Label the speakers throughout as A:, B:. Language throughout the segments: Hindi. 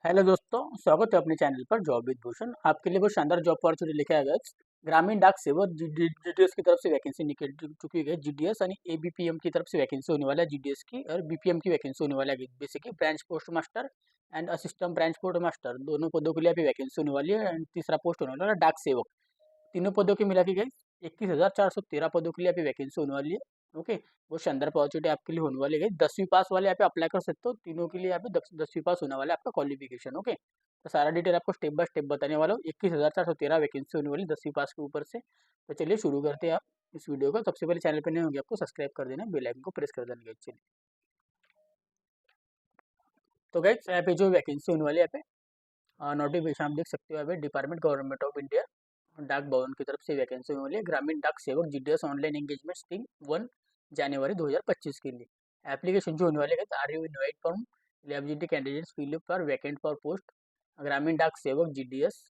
A: हेलो दोस्तों, स्वागत है अपने चैनल पर जॉब विद भूषण। आपके लिए बहुत शानदार जॉब अपॉर्चुनिटी लेके आया गया। ग्रामीण डाक सेवक जीडीएस की तरफ से वैकेंसी निकल चुकी है। जीडीएस यानी एबीपीएम की तरफ से वैकेंसी होने वाला है जीडीएस की, और बीपीएम की वैकेंसी होने वाला है basically branch post master and assistant branch post master, दोनों पदों के लिए अभी वैकेंसी होने वाली है। एंड तीसरा पोस्ट होने वाला है डाक सेवक। तीनों पदों की मिला के गई 21,413 पदों के लिए अभी वैकेंसी होने वाली है। ओके, वो शानदार अपॉर्चुनिटी आपके लिए होने वाली है। 10वीं पास वाले यहाँ पे अप्लाई कर सकते हो। तीनों के लिए यहाँ पे 10वीं पास होने वाला है आपका क्वालिफिकेशन। ओके, तो सारा डिटेल आपको स्टेप बाय स्टेप बताने वाला हूँ। 21,413 वैकेंसी होने वाली 10वीं पास के ऊपर से। तो चलिए शुरू करते हैं आप इस वीडियो को। सबसे पहले चैनल पर नहीं होंगे आपको सब्सक्राइब कर देना, बेल आइकन को प्रेस कर देना। चलिए, तो गाइस यहाँ पे जो वैकेंसी होने वाली है यहाँ पे नोटिफिकेशन आप देख सकते हो। यहाँ पे डिपार्टमेंट गवर्नमेंट ऑफ इंडिया डाक भवन की तरफ से वैकेंसी होने वाली है। ग्रामीण डाक सेवक जीडीएस ऑनलाइन एंगेजमेंट स्कीम 1 जनवरी 2025 के लिए एप्लीकेशन जो होने वाले है। Are you invite form eligibility candidates fill for vacant for post ग्रामीण डाक सेवक GDS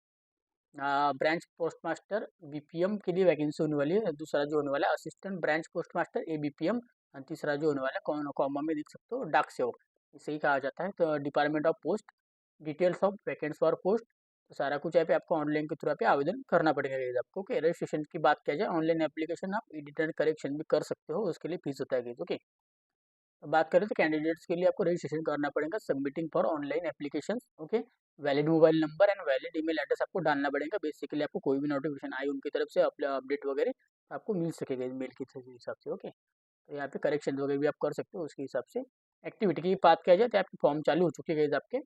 A: branch post master BPM के लिए वैकेंसी होने वाली है। दूसरा जो होने वाला है assistant branch post master ABPM. और तीसरा जो होने वाला है कॉमा में देख सकते हो डाक सेवक, इसे ही कहा जाता है। तो department of post details of vacants for post, तो सारा कुछ यहाँ पे आपको ऑनलाइन के थ्रू पे आवेदन करना पड़ेगा। guys आपको ओके, रजिस्ट्रेशन की बात किया जाए ऑनलाइन एप्लीकेशन आप एडिट एंड करेक्शन भी कर सकते हो, उसके लिए फीस होता है guys। ओके, तो बात करें तो कैंडिडेट्स के लिए आपको रजिस्ट्रेशन करना पड़ेगा submitting for online application. Okay, valid mobile number and valid email address आपको डालना पड़ेगा। बेसिकली आपको कोई भी नोटिफिकेशन आई उनकी तरफ से अपडेट वगैरह आपको मिल सकेगा मेल के हिसाब से। ओके, तो यहाँ पे करेक्शन वगैरह भी आप कर सकते हो उसके हिसाब से। एक्टिविटी की बात किया जाए तो आपके फॉर्म चालू हो चुके हैं आपके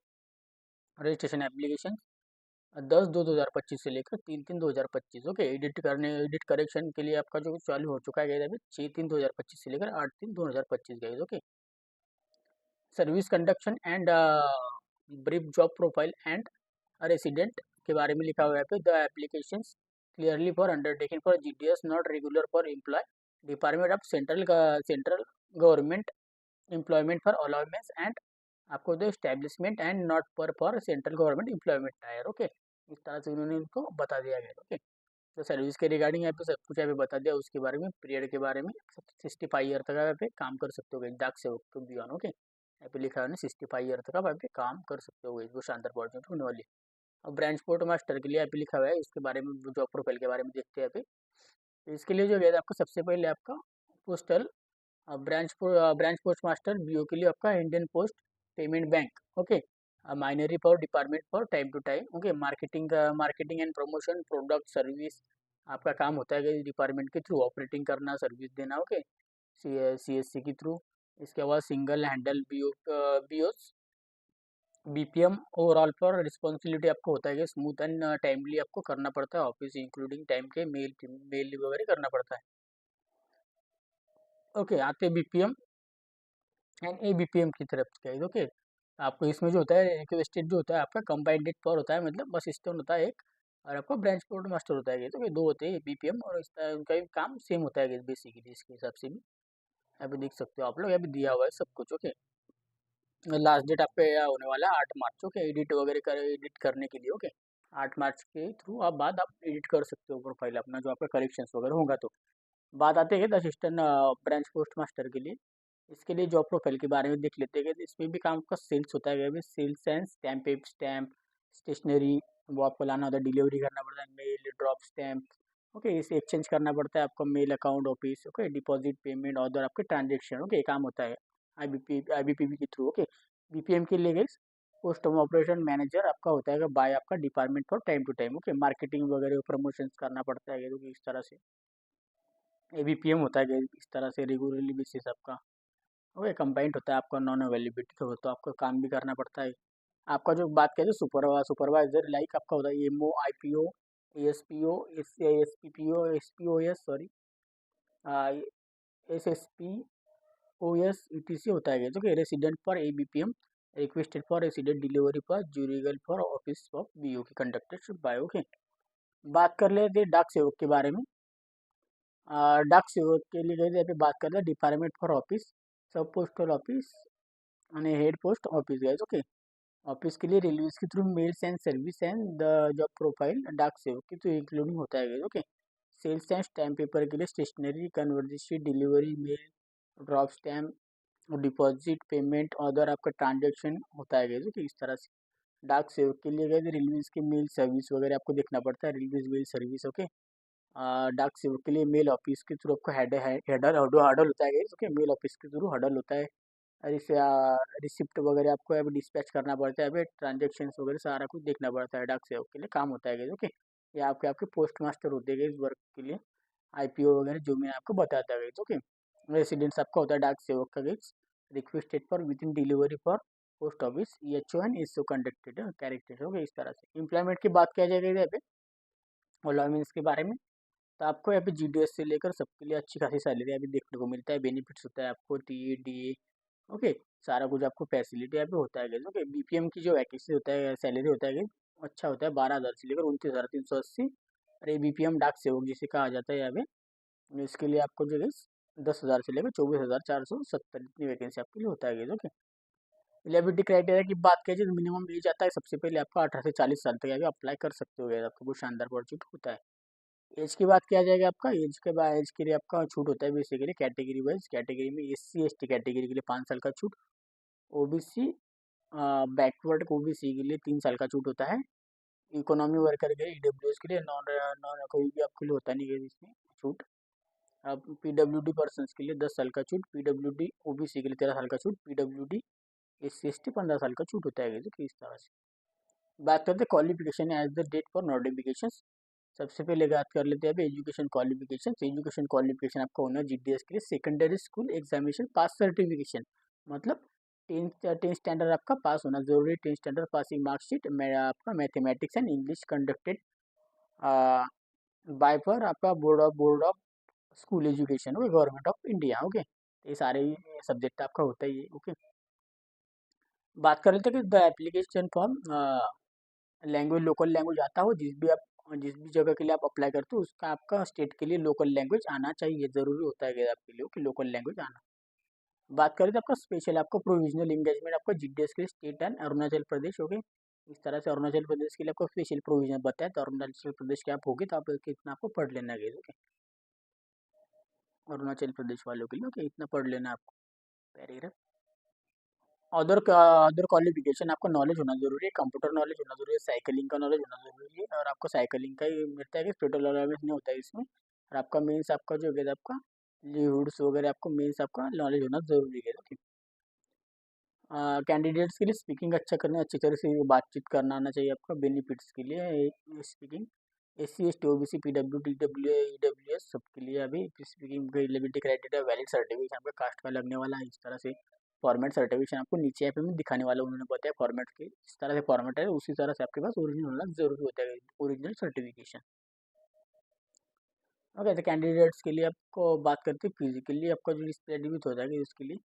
A: रजिस्ट्रेशन एप्लीकेशन 10/2/2025 से लेकर 3/3/2025। ओके, एडिट करेक्शन के लिए आपका जो चालू हो चुका है अभी 6/3/2025 से लेकर 8/3/2025 गए। Okay, service conduction and brief job profile and resident के बारे में लिखा हुआ है पे the application clearly for undertaking for GDS not regular for employ department of central government employment for allowances and आपको तो establishment and not for central government employment tyre. Okay, इस तरह से उन्होंने उनको बता दिया गया। ओके, तो सर्विस के रिगार्डिंग यहाँ पे सब कुछ यहाँ पे बता दिया, उसके बारे में पीरियड के बारे में 65 ईयर तक आप यहाँ पे काम कर सकते हो डाक सेवक को भी ऑन। ओके, यहाँ पे लिखा है ना 65 ईयर तक आप यहाँ पे काम कर सकते हो, वो शानदार अपॉर्चुनिटी होने वाली है। अब ब्रांच पोर्ट मास्टर के लिए यहाँ पे लिखा हुआ है, इसके बारे में जॉब प्रोफाइल के बारे में देखते हैं यहाँ पे। तो इसके लिए जो है आपको सबसे पहले आपका postal branch post master BO के लिए आपका Indian post payment bank. Okay, mainly for department for time to time. Okay, marketing and promotion product service आपका काम होता है डिपार्टमेंट के थ्रू ऑपरेटिंग करना, सर्विस देना। ओके, सीएससी के थ्रू। इसके बाद single handle BOs BPM overall पर रिस्पॉन्सिबिलिटी आपको होता है कि स्मूथ एंड टाइमली आपको करना पड़ता है ऑफिस इंक्लूडिंग टाइम के मेल वगैरह करना पड़ता है। ओके, आते बीपीएम एंड ए बीपीएम की तरफ से। ओके, आपको इसमें जो होता है रिक्वेस्टेड जो होता है आपका कंबाइंड पावर होता है, मतलब बस सिस्टम होता है एक, और आपका ब्रांच पोर्ट मास्टर होता है। तो ये दो होते हैं बीपीएम, और इसका उनका भी काम सेम होता है बेसिकली इसके हिसाब से भी। यहाँ पे देख सकते हो आप लोग, यहाँ पे दिया हुआ है सब कुछ। ओके, लास्ट डेट आपका यह होने वाला है 8 मार्च। ओके, एडिट करने के लिए। ओके, 8 मार्च के थ्रू आप बाद आप एडिट कर सकते हो प्रोफाइल अपना, जो आपका करेक्शंस वगैरह होगा। तो बात आते हैं असिस्टेंट ब्रांच पोस्ट मास्टर के लिए। इसके लिए जॉब प्रोफाइल के बारे में देख लेते हैं कि इसमें भी काम का सेल्स होता है। सेल्स एंड स्टैम्प स्टेशनरी वो आपको लाना होता है, डिलीवरी करना पड़ता है, मेल ड्रॉप स्टैम्प। ओके, इसे एक्सचेंज करना पड़ता है आपको mail account office. Okay, deposit payment और आपके ट्रांजेक्शन। ओके, काम होता है आईबीपीबी के थ्रू। ओके, बीपीएम के लिए पोस्ट ऑपरेशन मैनेजर आपका होता है बाय आपका department for time to time. Okay, marketing वगैरह प्रमोशन करना पड़ता है क्योंकि इस तरह से एबीपीएम होता है इस तरह से रेगुलरली बेसिस आपका। ओके, कंबाइंड होता है आपका नॉन अवेलेबिलिटी तो आपको काम भी करना पड़ता है। आपका जो बात करें सुपरवाइजर लाइक आपका होता है MO IPO ASPO SPPO SPOS sorry SSP OS ETC होता है जो कि resident for ABPM requested for resident delivery for ज्यूरिगल फॉर ऑफिस ऑफ बीओ की कंडक्टेड बाय। ओके, बात कर लेते हैं डाक सेवक के बारे में। डाक सेवक के लिए यहाँ पे बात कर रहे हैं department for office sub postal office અને हेड पोस्ट ऑफिस गए। ओके, ऑफिस के लिए रेलवे के through mails and service and the job profile डाक सेवक के थ्रू इंक्लूडिंग होता है। Okay, sales and stamp paper के लिए stationery convergency delivery mail drop stamp deposit payment other आपका ट्रांजेक्शन होता है। ओके, इस तरह से डाक सेवक के लिए गए रेलवे की मेल सर्विस वगैरह आपको देखना पड़ता है, रेलवे मेल सर्विस। ओके, डाक सेवक के लिए मेल ऑफिस के थ्रू आपको हेडर हडल होता है, ओके, मेल ऑफिस के थ्रू हडल होता है। और इसे रिसिप्ट वगैरह आपको अभी डिस्पैच करना पड़ता है, अभी ट्रांजेक्शन वगैरह सारा कुछ देखना पड़ता है, डाक सेवक के लिए काम होता है। ओके, ये आपके आपके पोस्ट मास्टर होते हैं इस वर्क के लिए, आईपीओ वगैरह जो मैं आपको बताता है। ओके, रेसिडेंस आपका होता है डाक सेवक का requested for within delivery for post office EHO and इसो कंडक्टेड कैरेक्टर। ओके, इस तरह से एम्प्लॉयमेंट की बात किया जाएगा यहाँ पे अलाउंस के बारे में, तो आपको यहाँ पे GDS से लेकर सबके लिए अच्छी खासी सैलरी अभी देखने को मिलता है, बेनिफिट्स होता है आपको TDA। ओके, सारा कुछ आपको फैसिलिटी यहाँ पे होता है। ओके, BPM की जो वैकेंसी होता है सैलरी होता है अच्छा होता है, 12,000 से लेकर 29,380। और ये BPM डाक सेवक जिसे कहा जाता है यहाँ पे, इसके लिए आपको जो है 10,000 से लेकर 24,470 इतनी वैकेंसी आपके लिए होता है। ओके, एलिजिबिलिटी क्राइटेरिया की बात की जाए तो मिनिमम एज आता है सबसे पहले आपका 18 से 40 साल तक अभी अप्लाई कर सकते हो, आपको बहुत शानदार अपॉर्चुनिटी होता है। एज की बात किया जाएगा, आपका एज के बाद एज के लिए आपका छूट होता है बेसिकली कैटेगरी वाइज। कैटेगरी में SC ST कैटेगरी के लिए 5 साल का छूट, OBC बैकवर्ड OBC के लिए 3 साल का छूट होता है, इकोनॉमी वर्कर के EWS के लिए नॉन नॉन कोई भी आपके लिए होता नहीं है इसमें छूट। अब PWD पर्सन के लिए 10 साल का छूट, PWD OBC के लिए 13 साल का छूट, PWD SC ST 15 साल का छूट होता है। तो इस तरह से बात करते हैं qualification as the date for notification. सबसे पहले बात कर लेते हैं अभी एजुकेशन क्वालिफिकेशन। एजुकेशन क्वालिफिकेशन आपका होना है GDS के लिए सेकेंडरी स्कूल एग्जामिनेशन पास सर्टिफिकेशन, मतलब 10th स्टैंडर्ड आपका पास होना जरूरी, 10th स्टैंडर्ड पासिंग मार्कशीट आपका mathematics and English conducted by पर आपका board of school education, okay, government of India. Okay, ये सारे सब्जेक्ट आपका होता ही है। ओके, बात कर लेते हैं कि the application form language local language आता हो, जिस भी जगह के लिए आप अप्लाई करते हो उसका आपका स्टेट के लिए लोकल लैंग्वेज आना चाहिए, ज़रूरी होता है आपके लिए कि लोकल लैंग्वेज आना। बात करें तो आपका स्पेशल आपका प्रोविजनल इंगेजमेंट आपका GDS के लिए स्टेट एंड अरुणाचल प्रदेश हो गए। इस तरह से अरुणाचल प्रदेश के लिए आपको स्पेशल प्रोविजन बताया, तो अरुणाचल प्रदेश के आप होगे तो आप इतना आपको पढ़ लेना है। ओके, अरुणाचल प्रदेश वालों के लिए ओके इतना पढ़ लेना आपको पैराग्राफ। अदर क्वालिफिकेशन आपको नॉलेज होना जरूरी है, कंप्यूटर नॉलेज होना जरूरी है, साइकिलिंग का नॉलेज होना जरूरी है, और आपको साइकिलिंग का ही मिलता है कि पेट्रोल अलाउंस नहीं होता है इसमें। और आपका मेंस आपका जो है आपका लीव्स वगैरह आपको मेंस आपका नॉलेज होना जरूरी है। ओके, कैंडिडेट्स के लिए स्पीकिंग अच्छा करना, अच्छी तरह से बातचीत करना आना चाहिए आपका। बेनिफिट्स के लिए speaking SC ST OBC PWD EWS सबके लिए अभी speaking eligibility criteria valid certification आपका कास्ट का लगने वाला है। इस तरह से फॉर्मेट सर्टिफिकेशन आपको नीचे यहाँ पे मैं दिखाने वाला हूँ, उन्होंने बताया फॉर्मेट के इस तरह से फॉर्मेट है, उसी तरह से आपके पास ओरिजिनल होना जरूरी होता है, ओरिजिनल सर्टिफिकेशन। ओके, तो कैंडिडेट्स के लिए आपको बात करते हैं फिजिकली आपका जो डिस्प्लेबिलिटी होता है उसके लिए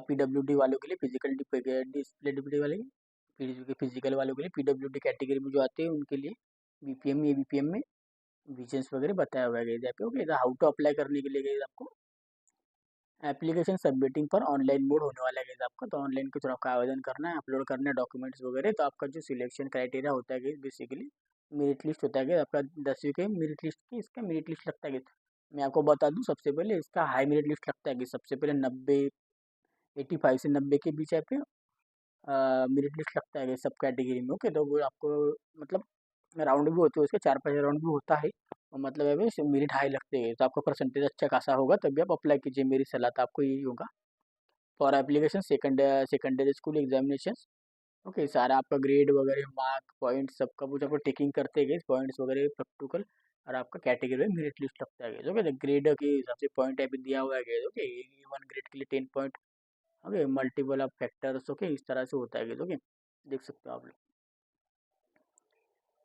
A: PWD वालों के लिए फिजिकल डिस्प्लेबिलिटी वाले, फिजिकल वालों के लिए PWD कैटेगरी में जो आते हैं उनके लिए BPM ABPM में विजन्स वगैरह बताया हुआ है यहाँ पे। ओके, तो हाउ टू अप्लाई करने के लिए guys आपको एप्लीकेशन सबमिटिंग पर ऑनलाइन मोड होने वाला है आपका, तो ऑनलाइन के थ्रू आपका आवेदन करना है, अपलोड करना है डॉक्यूमेंट्स वगैरह। तो आपका जो सिलेक्शन क्राइटेरिया होता है बेसिकली मेरिट लिस्ट होता है आपका 10वीं के मेरिट लिस्ट की, इसका मेरिट लिस्ट लगता है। मैं आपको बता दूं सबसे पहले इसका हाई मेरिट लिस्ट लगता है कि सबसे पहले 85 से 90 के बीच पे मेरिट लिस्ट लगता है सब कैटेगरी में। ओके, तो वो आपको मतलब राउंड भी होते हैं उसके 4-5 राउंड भी होता है, और मतलब है मेरिट हाई लगते हैं तो आपका परसेंटेज अच्छा खासा होगा तभी आप अप्लाई कीजिए, मेरी सलाह तो आपको यही होगा। For application secondary school examination, okay, सारा आपका ग्रेड वगैरह मार्क पॉइंट सबका कुछ आपको टिकिंग करते गए पॉइंट्स वगैरह प्रैक्टिकल, और आपका कैटेगरी में मेरिट लिस्ट लगता है। ओके, ग्रेड के हिसाब से पॉइंट यहाँ पे दिया हुआ है। ओके, A1 ग्रेड के लिए 10 point, okay, multiple of factors, okay, इस तरह से होता है। ओके, देख सकते हो आप लोग।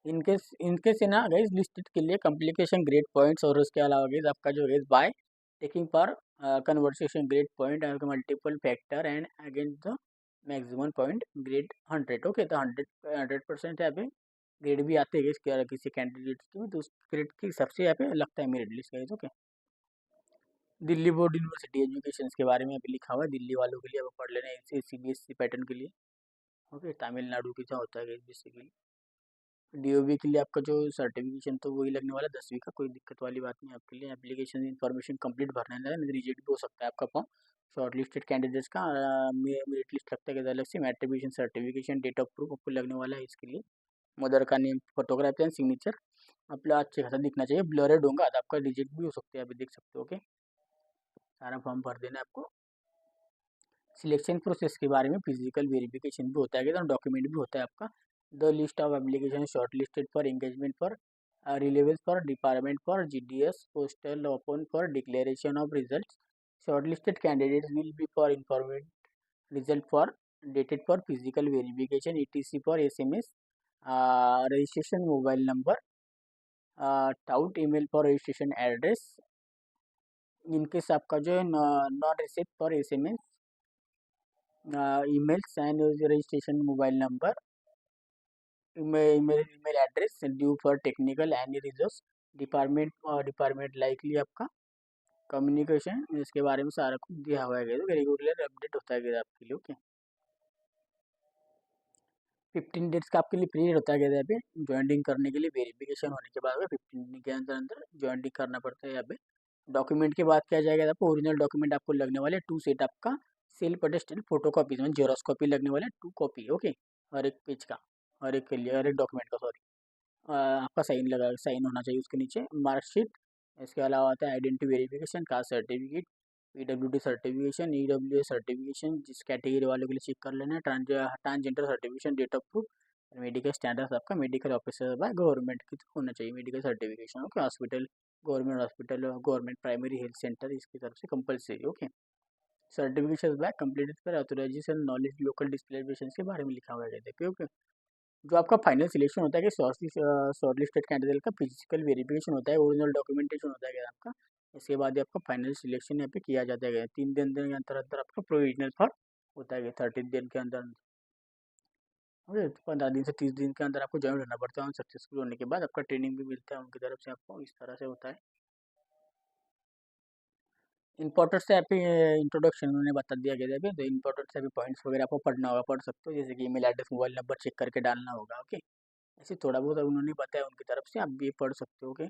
A: इनकेस है ना गाइस लिस्टेड के लिए कम्प्लीकेशन ग्रेड पॉइंट्स, और उसके अलावा गाइस आपका जो है बाय टेकिंग पर conversation grade point and multiple factor and against the maximum point grade 100। Okay, तो 100% यहाँ पे ग्रेड भी आते हैं किसी कैंडिडेट की, तो उस ग्रेड के हिसाब से यहाँ पे लगता है merit list guys. Okay, Delhi board university education के बारे में अभी लिखा हुआ है, दिल्ली वालों के लिए अब पढ़ लेना है, CBSE पैटर्न के लिए। ओके, तमिलनाडु की जो होता है बेसिकली DOB के लिए आपका जो सर्टिफिकेशन तो वही लगने वाला 10वीं का, कोई दिक्कत वाली बात नहीं आपके लिए। एप्लीकेशन इन्फॉर्मेशन कंप्लीट भरना है, नहीं रिजेक्ट भी हो सकता है आपका फॉर्म, शॉर्ट लिस्टेड कैंडिडेट्स का मेरिट लिस्ट लगता है अलग से, attribution certification, date of proof आपको लगने वाला है इसके लिए, मदर का नेम, फोटोग्राफ एंड सिग्नेचर अपना अच्छे खासा दिखना चाहिए, ब्लरेड होगा तो आपका रिजेक्ट भी हो सकता है, अभी देख सकते हो। ओके, सारा फॉर्म भर देना है आपको। सिलेक्शन प्रोसेस के बारे में फिजिकल वेरिफिकेशन भी होता है, तो डॉक्यूमेंट भी होता है आपका। The list of application shortlisted for engagement for relevance for department for GDS postal open for declaration of result, short listed candidates will be for informed result for dated for physical verification ETC for SMS, registration mobile number, टाउट email for registration address, in case आपका जो है not receipt for SMS, emails and registration mobile number, email address due for technical and resource department likely आपका कम्युनिकेशन, इसके बारे में सारा कुछ दिया हुआ है, रेगुलर अपडेट होता है आपके लिए। ओके, 15 डेज का आपके लिए पीरियड होता है यहाँ पे ज्वाइनिंग करने के लिए, वेरिफिकेशन होने के बाद 15 दिन के अंदर अंदर ज्वाइनिंग करना पड़ता है यहाँ पे। डॉक्यूमेंट की बात किया जाएगा आपको, ओरिजिनल डॉक्यूमेंट आपको लगने वाले 2 सेट आपका सेल्फ अटेस्टेड फोटो कॉपीज में जेरोक्स कॉपी लगने वाले 2 कॉपी। ओके, हर एक पेज का, हर एक के लिए, हर एक डॉक्यूमेंट का, सॉरी, आपका साइन होना चाहिए उसके नीचे, मार्कशीट, इसके अलावा आता है identity verification, caste certificate, PWD certification, EWS certification, जिस कैटेगरी वालों के लिए चेक कर लेना है, transgender certification, date of proof, medical standard आपका मेडिकल ऑफिसर बाय गवर्नमेंट की होना चाहिए medical certification. Okay, hospital, government hospital, government primary health centre, इसकी तरफ से compulsory. Okay, certification by completed पर ऑथराइजेशन नॉलेज लोकल डिस्प्लेशन के बारे में लिखा हुआ है। देखिए, ओके, जो आपका फाइनल सिलेक्शन होता है कि शॉर्ट लिस्टेड कैंडिडेट का फिजिकल वेरिफिकेशन होता है, ओरिजिनल डॉक्यूमेंटेशन होता है आपका, इसके बाद आपका फाइनल सिलेक्शन यहाँ पे किया जाता है। 3 दिन के अंदर अंदर आपका प्रोविजनल फॉर होता है 30 दिन के अंदर, ओके, 15 दिन से 30 दिन के अंदर आपको ज्वाइन रहना पड़ता है। सक्सेसफुल होने के बाद आपका ट्रेनिंग भी मिलता है उनकी तरफ से आपको, इस तरह से होता है। इंपॉर्टेंट से आप इंट्रोडक्शन उन्होंने बता दिया गया है, तो इंपॉर्टेंट से पॉइंट्स वगैरह आपको पढ़ना होगा, पढ़ सकते हो, जैसे कि email address, mobile number check करके डालना होगा। ओके, ऐसे थोड़ा बहुत उन्होंने बताया उनकी तरफ से, आप भी पढ़ सकते हो। ओके,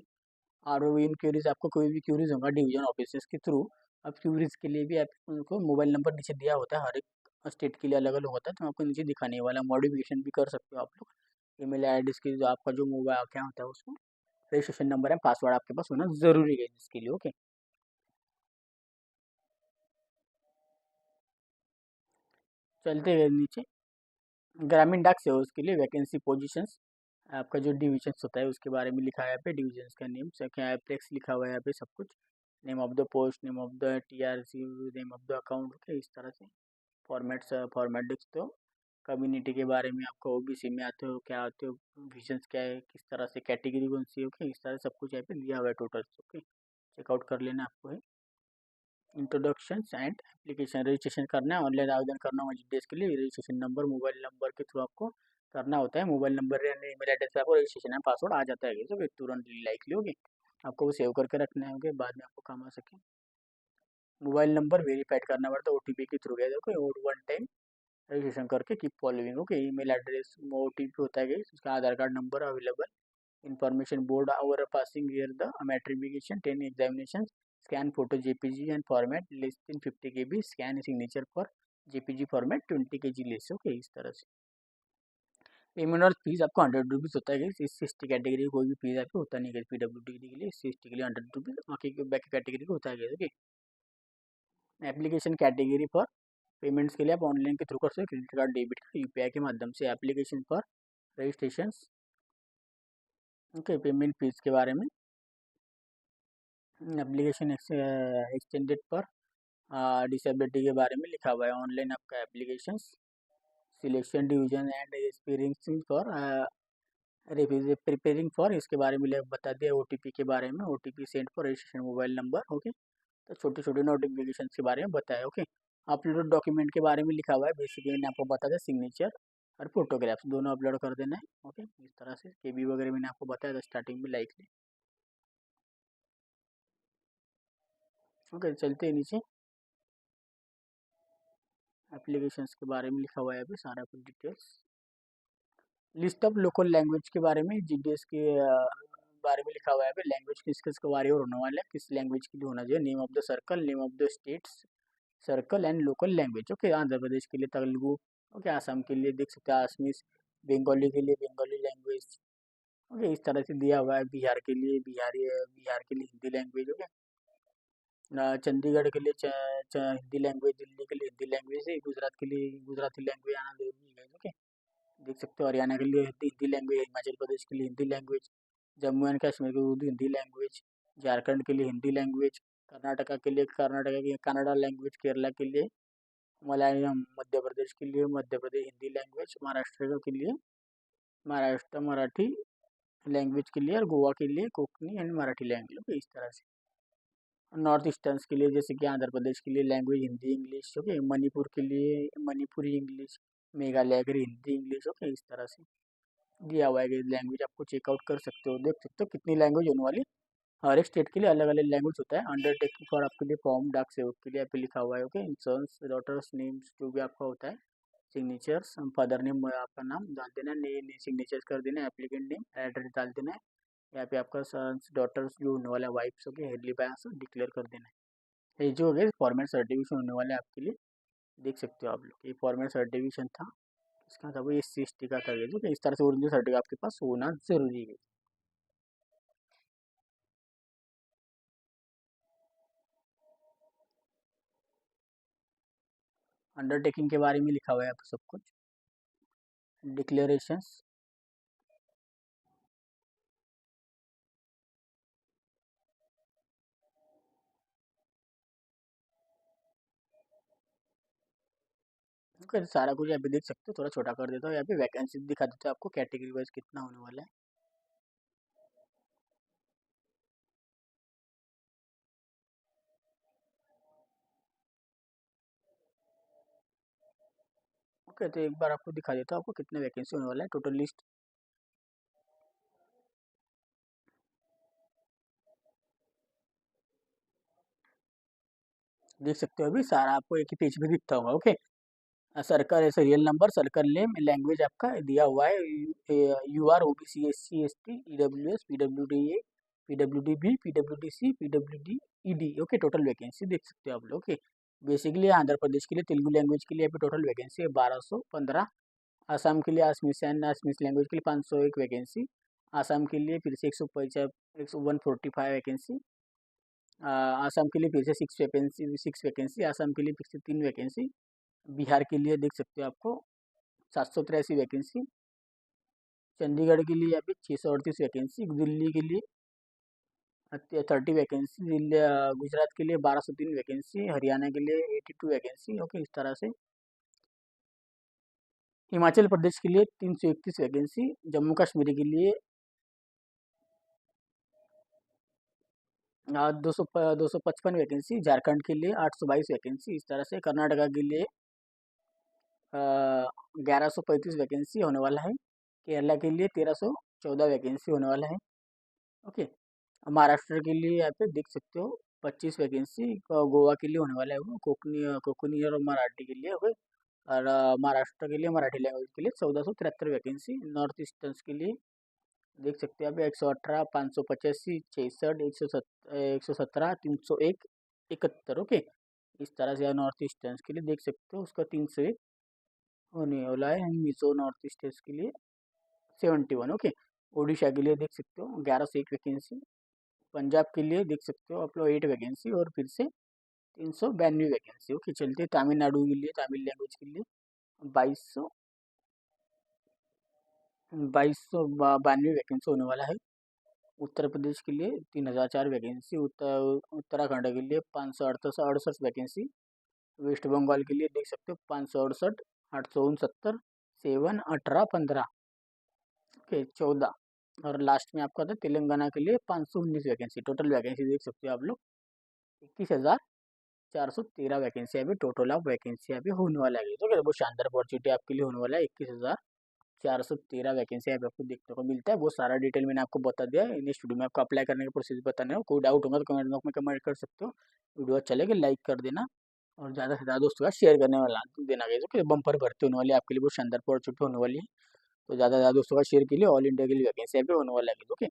A: और इन क्यूरीज आपको कोई भी क्यूरीज होगा डिवीजन ऑफिसर्स के थ्रू, अब क्यूरीज के लिए भी आप उनको मोबाइल नंबर नीचे दिया होता है, हर एक स्टेट के लिए अलग अलग होता है, तो आपको नीचे दिखाने वाला, मॉडिफिकेशन भी कर सकते हो आप लोग। ईमेल आई डी की जो आपका जो मोबाइल क्या होता है उसको रजिस्ट्रेशन नंबर है, पासवर्ड आपके पास होना जरूरी है इसके लिए। ओके, चलते गए नीचे, ग्रामीण डाक सेवा उसके लिए वैकेंसी पोजीशंस, आपका जो डिविजन्स होता है उसके बारे में लिखा है यहाँ पे, डिविजन्स का नेम क्या है, फ्लेक्स लिखा हुआ है यहाँ पे सब कुछ, name of the post, name of the TRC, name of the account. Okay, इस तरह से फॉर्मेट देखते हो। कम्युनिटी के बारे में, आपको ओबीसी में आते हो क्या आते हो, विजन्स क्या है, किस तरह से कैटेगरी कौन सी है। ओके, इस तरह सब कुछ यहाँ पे लिया हुआ है टोटल। ओके, चेकआउट कर लेना आपको है। इंट्रोडक्शन एंड एप्लीकेशन, रजिस्ट्रेशन करना है, ऑनलाइन आवेदन करना होगा जीडीएस के लिए, रजिस्ट्रेशन नंबर मोबाइल नंबर के थ्रू आपको करना होता है, मोबाइल नंबर या ईमेल एड्रेस पे आपको रजिस्ट्रेशन एंड पासवर्ड आ जाता है, तो तुरंत लाइकली होगी, आपको वो सेव करके रखना है, बाद में आपको काम आ सके। मोबाइल नंबर वेरीफाइड करना पड़ता है ओटीपी के थ्रू, गया और 1 टाइम रजिस्ट्रेशन करके keep following. Okay, email address OTP होता है उसका, Aadhaar card number available, information board over passing year the matriculation 10 examination, scan photo JPG and format less than 50 KB, scan signature for JPG format 20 KG less. Okay, इस तरह से पेमेंट और फीस आपको 100 रुपीज़ होता है। इस सी कैटेगरी कोई भी फीस आपको होता नहीं है, पीडब्ल्यूडी के लिए, सी के लिए 100 रुपीज़, बाकी कैटेगरी को होता है। Okay, application category for payments के लिए आप ऑनलाइन के थ्रू कर सकते हो, credit card, debit card, UPI के माध्यम से। Application for registration, okay, payment fees के बारे में, एप्लीकेशन एक्सटेंडेड पर डिसेबिलिटी के बारे में लिखा हुआ है, ऑनलाइन आपका application, selection division and experiencing for preparing for, इसके बारे में बता दिया, ओटीपी के बारे में, OTP send for registration mobile number. Okay, तो छोटे छोटे नोटिफिकेशन के बारे में बताया। ओके, अपलोड डॉक्यूमेंट के बारे में लिखा हुआ है, बेसिकली मैंने आपको बता दिया, सिग्नेचर और फोटोग्राफ्स दोनों अपलोड कर देना है। ओके, इस तरह से केबी वगैरह मैंने आपको बताया था स्टार्टिंग में लाइकली। ओके, चलते हैं नीचे, एप्लीकेशंस के बारे में लिखा हुआ है अभी सारा कुछ details. List of local language के बारे में, जीडीएस के बारे में लिखा हुआ है अभी, लैंग्वेज किस किस के बारे में होने वाला है, किस लैंग्वेज के लिए होना चाहिए, name of the circle, name of the states, circle and local language. Okay, Andhra Pradesh के लिए तेलुगु। ओके, आसाम के लिए देख सकते हैं आसमीस, बंगाली के लिए बंगाली लैंग्वेज। ओके, इस तरह से दिया हुआ है। बिहार के लिए बिहार के लिए हिंदी लैंग्वेज। ओके, चंडीगढ़ के लिए हिंदी लैंग्वेज, दिल्ली के लिए हिंदी लैंग्वेज है, गुजरात के लिए गुजराती लैंग्वेज आना जरूरी है। ओके, देख सकते हो हरियाणा के लिए हिंदी लैंग्वेज, हिमाचल प्रदेश के लिए हिंदी लैंग्वेज, जम्मू एंड कश्मीर के लिए हिंदी लैंग्वेज, झारखंड के लिए हिंदी लैंग्वेज, कर्नाटका के लिए कर्नाटका की कन्नड़ा लैंग्वेज, केरला के लिए मलयालम, मध्य प्रदेश के लिए मध्य प्रदेश हिंदी लैंग्वेज, महाराष्ट्र के लिए महाराष्ट्र मराठी लैंग्वेज के लिए, और गोवा के लिए कोंकणी एंड मराठी लैंग्वेज। इस तरह से नॉर्थ ईस्टर्न्स के लिए जैसे कि आंध्र प्रदेश के लिए language Hindi English. Okay, Manipur के लिए मणिपुरी इंग्लिश, मेघालय के लिए हिंदी इंग्लिश। ओके, इस तरह से दिया हुआ है। लैंग्वेज आपको चेकआउट कर सकते हो, देख सकते हो कितनी लैंग्वेज होने वाली। हर एक स्टेट के लिए अलग अलग लैंग्वेज होता है। अंडरटेकिंग फॉर आपके लिए फॉर्म डाक सेवक के लिए यहाँ पे लिखा हुआ है। ओके, इंश्योरेंस डॉटर्स नेम्स जो भी आपका होता है, सिग्नेचर्स, फादर नेम आपका नाम डाल देना है, नए सिग्नेचर्स कर देना है, एप्लीकेंट नेम एड्रेस डाल देना है। यहाँ पे आपका सन्स डॉटर्स जो होने वाला है वाइफ्स हो गए हेडली बाय डिक्लेयर कर देना है। ये जो हो गया फॉर्मेट सर्टिफिकेशन होने वाला है आपके लिए, देख सकते हो आप लोग। ये फॉर्मेट सर्टिफिकेशन था, इसका था वो SC/ST का था। ये जो इस तरह से ओरिजिनल सर्टिफिकेट आपके पास होना जरूरी है। अंडरटेकिंग के बारे में लिखा हुआ है आप सब कुछ, डिक्लेरेशंस। ओके, सारा कुछ यहाँ पे देख सकते हो। थोड़ा छोटा कर देता हूँ, यहाँ पे वैकेंसी दिखा देता हूँ आपको, कैटेगरी वाइज कितना होने वाला है। ओके, तो एक बार आपको दिखा देता हूँ आपको कितने वैकेंसी होने वाला है, टोटल लिस्ट देख सकते हो। अभी सारा आपको एक ही पेज पे दिखता होगा। ओके, सर्कल है serial number, circle name, language आपका दिया हुआ है। UR OBC SC ST EWS PWD PWD-B PWD-C PWD-ED। Okay, total vacancy देख सकते हो आप लोग। ओके, बेसिकली आंध्र प्रदेश के लिए तेलुगु लैंग्वेज के लिए अभी टोटल वैकेंसी है 1215। आसाम के लिए आसमीस एंड आसमीस लैंग्वेज के लिए 501 वैकेंसी। आसाम के लिए फिर से 145 वैकेंसी। आसाम के लिए फिर से 6 वैकेंसी। आसाम के लिए फिर से 3 वैकेंसी। बिहार के लिए देख सकते हो आपको 783 वैकेंसी। चंडीगढ़ के लिए यहाँ पे 638 वैकेंसी। दिल्ली के लिए 30 वैकेंसी। गुजरात के लिए 1203 वैकेंसी। हरियाणा के लिए 82 वैकेंसी। ओके, इस तरह से हिमाचल प्रदेश के लिए 331 वैकेंसी। जम्मू कश्मीर के लिए 255 वैकेंसी। झारखंड के लिए 822 वैकेंसी। इस तरह से कर्नाटका के लिए 1135 वैकेंसी होने वाला है। केरला के लिए 1314 वैकेंसी होने वाला है। ओके, महाराष्ट्र के लिए यहाँ पे देख सकते हो 25 वैकेंसी। गोवा के लिए होने वाला है वो कोंकणी और मराठी के लिए। ओके, और महाराष्ट्र के लिए मराठी लैंग्वेज के लिए 1473 वैकेंसी। नॉर्थ ईस्टर्न के लिए देख सकते हैं आप 118 585 66 117 301 71। ओके, इस तरह से नॉर्थ ईस्टर्न के लिए देख सकते हो उसका 301 होने वाला है। मिजो नॉर्थ ईस्ट के लिए 71। ओके, उड़ीसा के लिए देख सकते हो 1101 वैकेंसी। पंजाब के लिए देख सकते हो आप लोग 8 वैकेंसी, और फिर से 392 वैकेंसी। ओके, चलते तमिलनाडु के लिए, तमिल लैंग्वेज के लिए 2292 वैकेंसी होने वाला है। उत्तर प्रदेश के लिए 3004 वैकेंसी। उत्तराखंड के लिए 568 वैकेंसी। वेस्ट बंगाल के लिए देख सकते हो 568 869 7 18 15। ओके, 14। और लास्ट में आपका था तेलंगाना के लिए 519 वैकेंसी। टोटल वैकेंसी देख सकते हो आप लोग 21,413 वैकेंसी अभी टोटल ऑफ वैकेंसी अभी होने वाला है। तो बहुत शानदार अपॉर्चुनिटी आपके लिए होने वाला है। 21,413 वैकेंसी अभी आपको देखने को मिलता है। वो सारा डिटेल मैंने आपको बता दिया है। नेक्स्ट वीडियो में आपको अप्लाई करने का प्रोसेस बताने हो। कोई डाउट होगा तो कमेंट बॉक्स में कमेंट कर सकते हो। वीडियो अच्छा लगे लाइक कर देना, और ज़्यादा से ज़्यादा दोस्तों का शेयर करने वाला देना गया, तो बम्पर भर्ती होने वाली है आपके लिए, बहुत शानदार अपॉर्चुनिटी होने वाली है। तो ज़्यादा से ज़्यादा दोस्तों का शेयर के लिए ऑल इंडिया के लिए वैकेंसी अभी होने वाला है। ओके,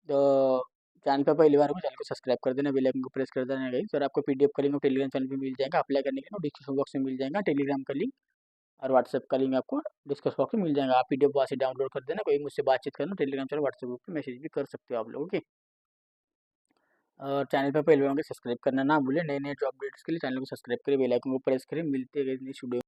A: तो चैनल पर पहली बार हो चैनल को सब्सक्राइब कर देना, बेल आइकन को प्रेस कर देना गाइस। और आपको पीडीएफ का लिंक टेलीग्राम चैनल पे मिल जाएगा, अप्लाई करने के लिए डिस्क्रिप्शन बॉक्स में मिल जाएगा टेलीग्राम का लिंक, और व्हाट्सएप का लिंक आपको डिस्क्रिप्शन बॉक्स में मिल जाएगा। आप पीडीएफ वहाँ से डाउनलोड कर देना, कोई मुझसे बातचीत करना टेलीग्राम चैनल व्हाट्सएप ग्रुप पे मैसेज भी कर सकते हो आप लोग, ओके। और चैनल पर पहले बार होंगे सब्सक्राइब करना ना भूलें। नए नए जॉब अपडेट्स के लिए चैनल को सब्सक्राइब करें, बेल आइकन को प्रेस करें। मिलते हैं नेक्स्ट वीडियो।